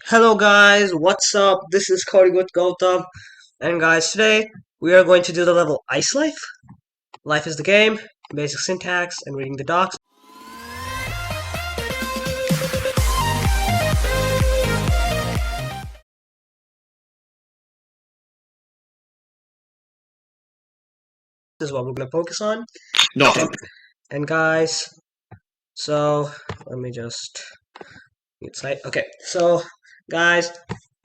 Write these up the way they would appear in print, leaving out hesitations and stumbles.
Hello guys, what's up? This is Cody with Gautam, and guys, today we are going to do the level Ice Life. Life is the game, basic syntax, and reading the docs. This is what we're going to focus on. Nothing. And guys, so let me just mute site. Okay, so guys,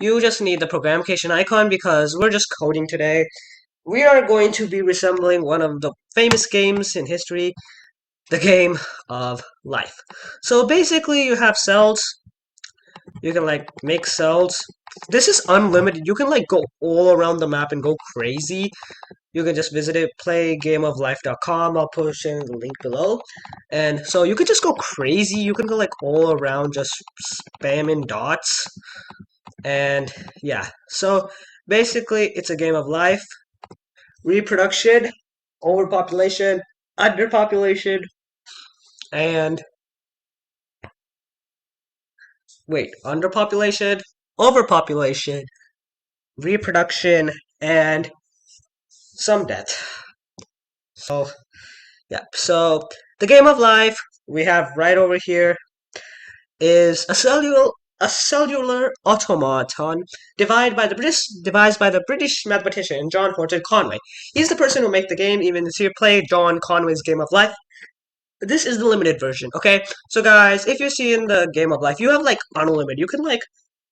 you just need the programcation icon because we're just coding today. We are going to be resembling one of the famous games in history, the game of life. So basically, you have cells. You can like make cells. This is unlimited. You can like go all around the map and go crazy. You can just visit it, play gameoflife.com. I'll push in the link below. And so you could just go crazy. You can go like all around just spamming dots. And yeah. So basically it's a game of life. Reproduction, overpopulation, underpopulation, and underpopulation, overpopulation, reproduction, and some death. So, yeah. So, the game of life we have right over here is a cellular automaton devised by the British mathematician John Horton Conway. He's the person who made the game, even if you play John Conway's Game of Life. This is the limited version, okay? So guys, if you see in the Game of Life, you have like unlimited. You can like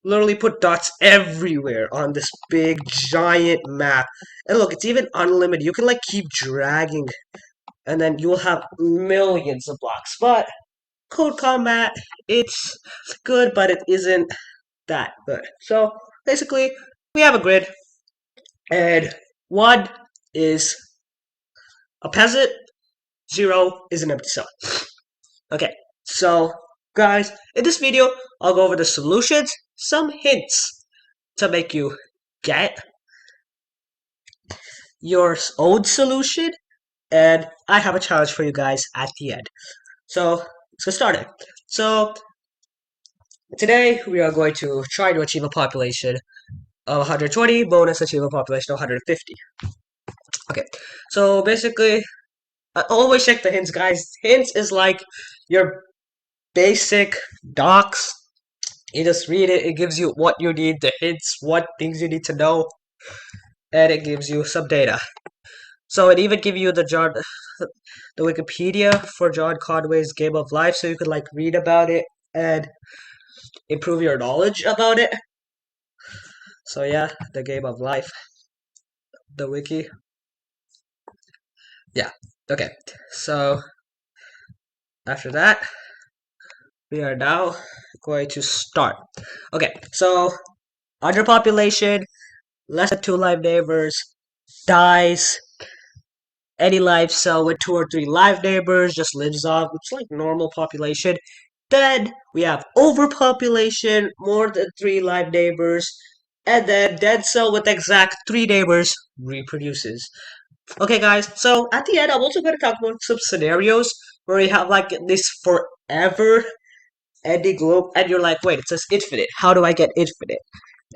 literally put dots everywhere on this big giant map. And look, it's even unlimited. You can like keep dragging and then you will have millions of blocks. But CodeCombat, it's good, but it isn't that good. So basically, we have a grid, and 1 is a peasant, 0 is an empty cell. Okay, so guys, in this video, I'll go over the solutions, some hints to make you get your own solution, and I have a challenge for you guys at the end. So let's get started. So today we are going to try to achieve a population of 120, bonus achieve a population of 150. Okay, so basically, I always check the hints, guys. Hints is like your basic docs. You just read it, it gives you what you need, the hints, what things you need to know, and it gives you some data. So it even gives you the Wikipedia for John Conway's Game of Life, so you could like read about it and improve your knowledge about it. So yeah, the Game of Life, the wiki. Yeah, okay. So after that, we are now going to start. Okay, so underpopulation, less than 2 live neighbors, dies. Any live cell with 2 or 3 live neighbors just lives off. It's like normal population. Then we have overpopulation, more than 3 live neighbors, and then dead cell with exact 3 neighbors reproduces. Okay, guys, so at the end, I'm also going to talk about some scenarios where you have like this forever ending loop, and you're like, wait, it says infinite. How do I get infinite?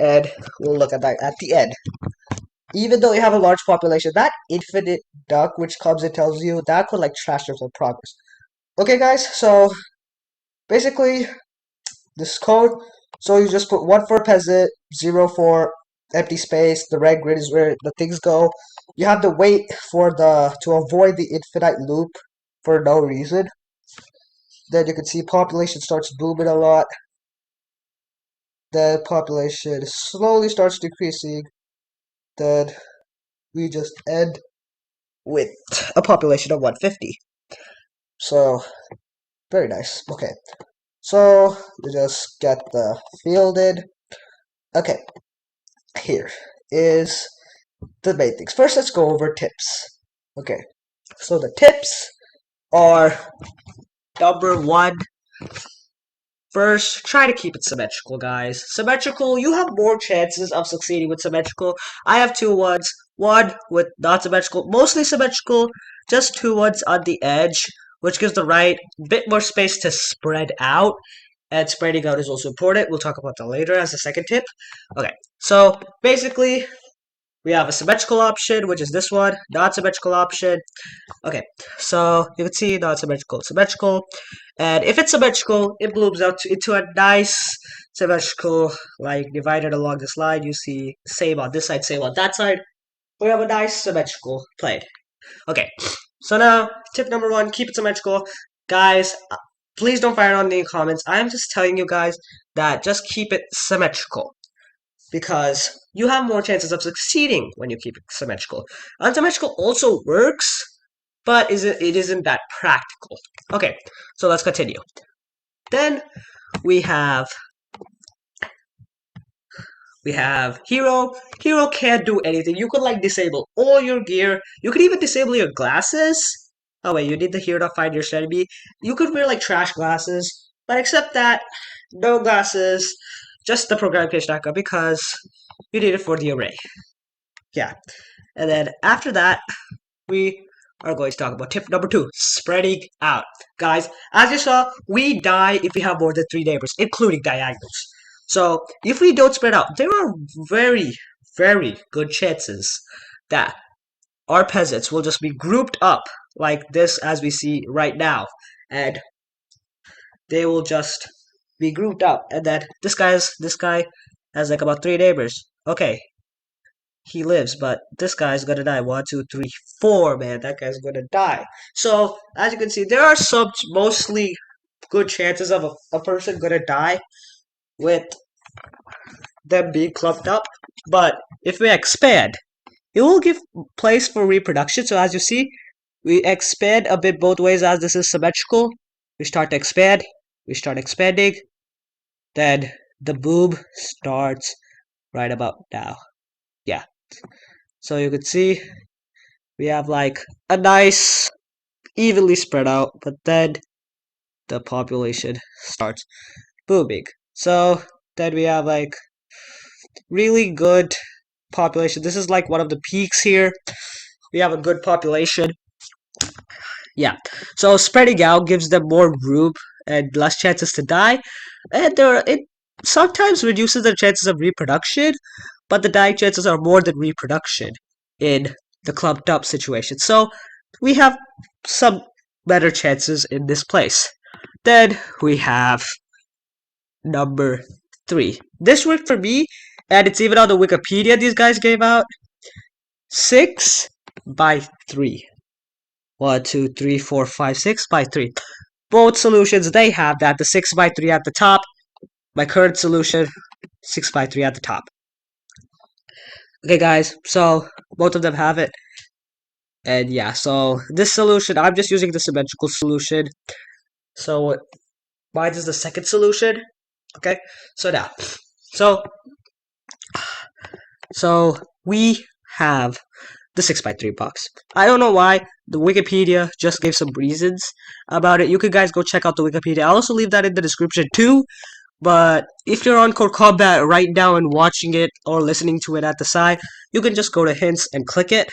And we'll look at that at the end. Even though you have a large population, that infinite duck which comes and tells you that could like trash your whole progress. Okay, guys, so basically this code. So you just put 1 for peasant, 0 for empty space. The red grid is where the things go. You have to wait for to avoid the infinite loop for no reason. Then you can see population starts booming a lot. Then population slowly starts decreasing. Then we just end with a population of 150. So, very nice. Okay, so we just get the fielded. Okay, here is the main things. First, let's go over tips. Okay, so the tips are number 1. First, try to keep it symmetrical, guys. Symmetrical, you have more chances of succeeding with symmetrical. I have 2 ones. 1 with not symmetrical, mostly symmetrical, just 2 ones on the edge, which gives the right bit more space to spread out. and spreading out is also important. We'll talk about that later as a second tip. Okay, so basically we have a symmetrical option, which is this one, non-symmetrical option. Okay, so you can see non-symmetrical, symmetrical, and if it's symmetrical, it blooms out into a nice symmetrical, like divided along this line. You see same on this side, same on that side. We have a nice symmetrical plane. Okay, so now tip number one, keep it symmetrical. Guys, please don't fire on the comments. I am just telling you guys that just keep it symmetrical because you have more chances of succeeding when you keep it symmetrical. Unsymmetrical also works, but it isn't that practical. Okay, so let's continue. Then we have Hero. Hero can't do anything. You could like disable all your gear. You could even disable your glasses. Oh wait, you need the hero to find your enemy. You could wear like trash glasses, but except that, no glasses, just the program page because you need it for the array. Yeah, and then after that, we are going to talk about tip number two, spreading out. Guys, as you saw, we die if we have more than 3 neighbors, including diagonals. So if we don't spread out, there are very, very good chances that our peasants will just be grouped up like this as we see right now. And they will just be grouped up. And then this guy has like about 3 neighbors. Okay, he lives, but this guy's gonna die. 1, 2, 3, 4, man. That guy's gonna die. So, as you can see, there are some mostly good chances of a person gonna die with them being clumped up. But if we expand, it will give place for reproduction. So, as you see, we expand a bit both ways as this is symmetrical. We start to expand, we start expanding, then the boom starts right about now. Yeah. So you can see we have like a nice evenly spread out, but then the population starts booming. So then we have like really good population. This is like one of the peaks here. We have a good population. Yeah. So spreading out gives them more room and less chances to die. And it sometimes reduces the chances of reproduction, but the dying chances are more than reproduction in the clumped up situation. So we have some better chances in this place. Then we have number 3. This worked for me, and it's even on the Wikipedia these guys gave out. 6 by 3. 1, 2, 3, 4, 5, 6 by 3. Both solutions, they have that. The 6 by 3 at the top. My current solution, 6 by 3 at the top. Okay, guys, so both of them have it. And yeah, so this solution, I'm just using the symmetrical solution. So mine is the second solution. Okay, so now, so we have the 6 by 3 box. I don't know why. The Wikipedia just gave some reasons about it. You could guys go check out the Wikipedia. I'll also leave that in the description too. But if you're on CodeCombat right now and watching it or listening to it at the side, you can just go to hints and click it.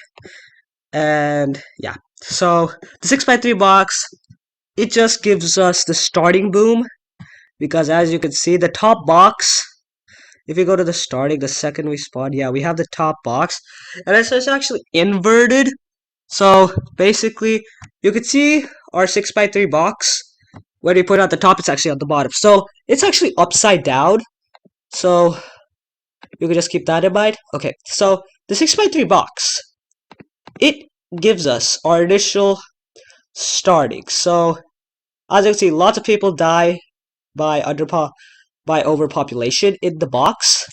And yeah, so the 6 by 3 box, it just gives us the starting boom. Because as you can see, the top box, if you go to the starting, the second we spawn, yeah, we have the top box. And it's actually inverted. So basically, you can see our 6 by 3 box. When we put it at the top, it's actually at the bottom. So it's actually upside down. So you can just keep that in mind. Okay, so the 6 by 3 box, it gives us our initial starting. So as you can see, lots of people die by overpopulation in the box.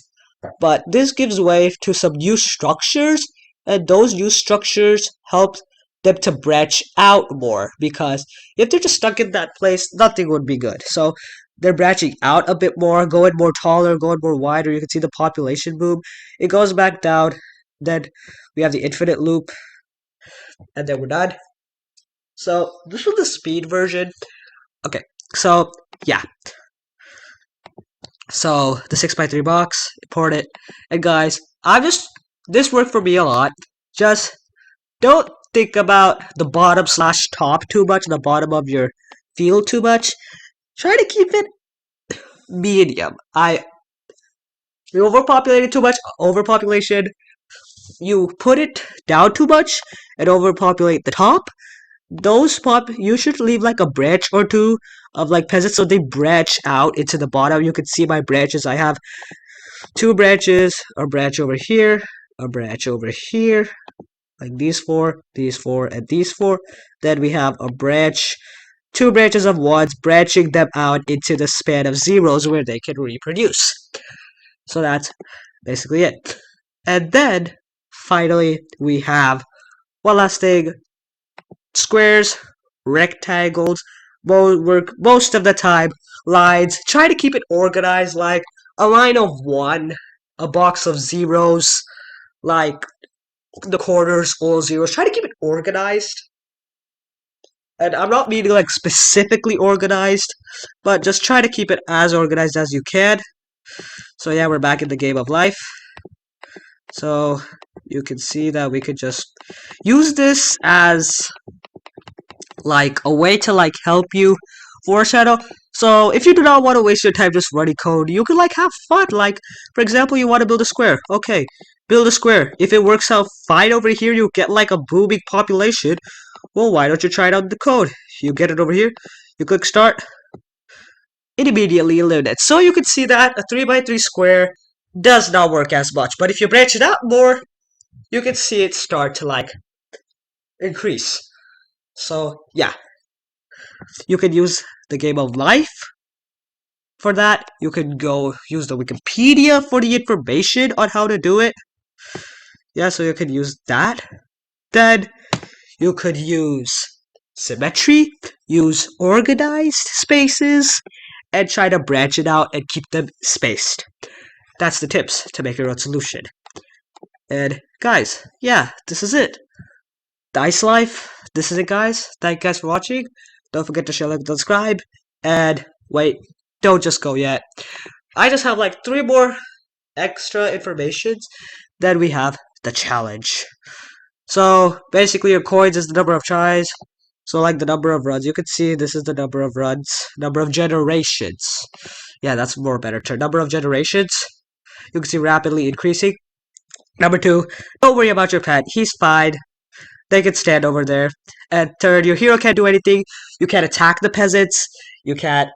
But this gives way to some new structures, and those new structures help them to branch out more, because if they're just stuck in that place, nothing would be good. So they're branching out a bit more, going more taller, going more wider. You can see the population boom. It goes back down. Then we have the infinite loop, and then we're done. So this was the speed version. Okay, so yeah. So the 6 by 3 box, import it. And guys, this worked for me a lot. Just don't think about the bottom / top too much, the bottom of your field too much. Try to keep it medium. We overpopulated too much. Overpopulation, you put it down too much and overpopulate the top. You should leave like a branch or two of like peasants so they branch out into the bottom. You can see my branches. I have 2 branches, a branch over here, a branch over here, like these 4, and these 4. Then we have a branch, 2 branches of ones, branching them out into the span of zeros where they can reproduce. So that's basically it. And then finally we have one last thing: squares, rectangles, work most of the time. Lines, try to keep it organized, like a line of 1, a box of zeros, like the corners, all zeros. Try to keep it organized. And I'm not meaning like specifically organized, but just try to keep it as organized as you can. So yeah, we're back in the game of life. So you can see that we could just use this as like a way to like help you foreshadow. So if you do not want to waste your time just running code, you can like have fun. Like for example, you want to build a square. Okay, build a square. If it works out fine over here, you get like a booming population. Well, why don't you try it out in the code? You get it over here, you click start, it immediately eliminates. So you can see that a 3x3 square does not work as much. But if you branch it out more, you can see it start to like increase. So yeah, you can use the game of life for that. You can go use the Wikipedia for the information on how to do it. Yeah, so you can use that. Then you could use symmetry, use organized spaces, and try to branch it out and keep them spaced. That's the tips to make your own solution. And guys, yeah, this is it. Dice Life, this is it guys. Thank you guys for watching. Don't forget to share, like, and subscribe. And wait, don't just go yet. I just have like 3 more extra informations. Then we have the challenge. So basically your coins is the number of tries. So like the number of runs, you can see this is the number of runs, number of generations. Yeah, that's more better term. Number of generations, you can see rapidly increasing. Number 2, don't worry about your pet. He's fine. They can stand over there. And 3rd, your hero can't do anything. You can't attack the peasants. You can't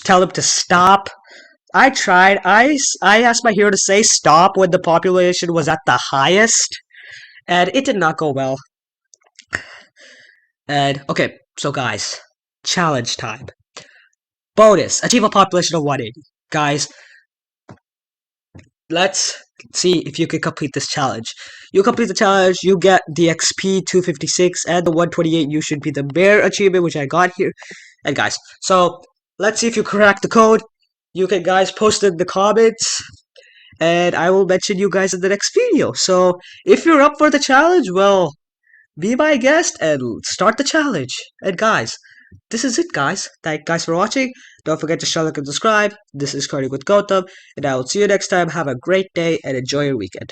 tell them to stop. I tried. I asked my hero to say stop when the population was at the highest, and it did not go well. And okay, so guys, challenge time. Bonus: achieve a population of 180. Guys, let's see if you can complete this challenge. You complete the challenge, you get the XP 256 and the 128. You should be the bare achievement, which I got here. And guys, so let's see if you crack the code. You can guys post in the comments, and I will mention you guys in the next video. So if you're up for the challenge, well, be my guest and start the challenge. And guys, this is it guys. Thank you guys for watching. Don't forget to share, like, and subscribe. This is Coding with Gautam, and I will see you next time. Have a great day and enjoy your weekend.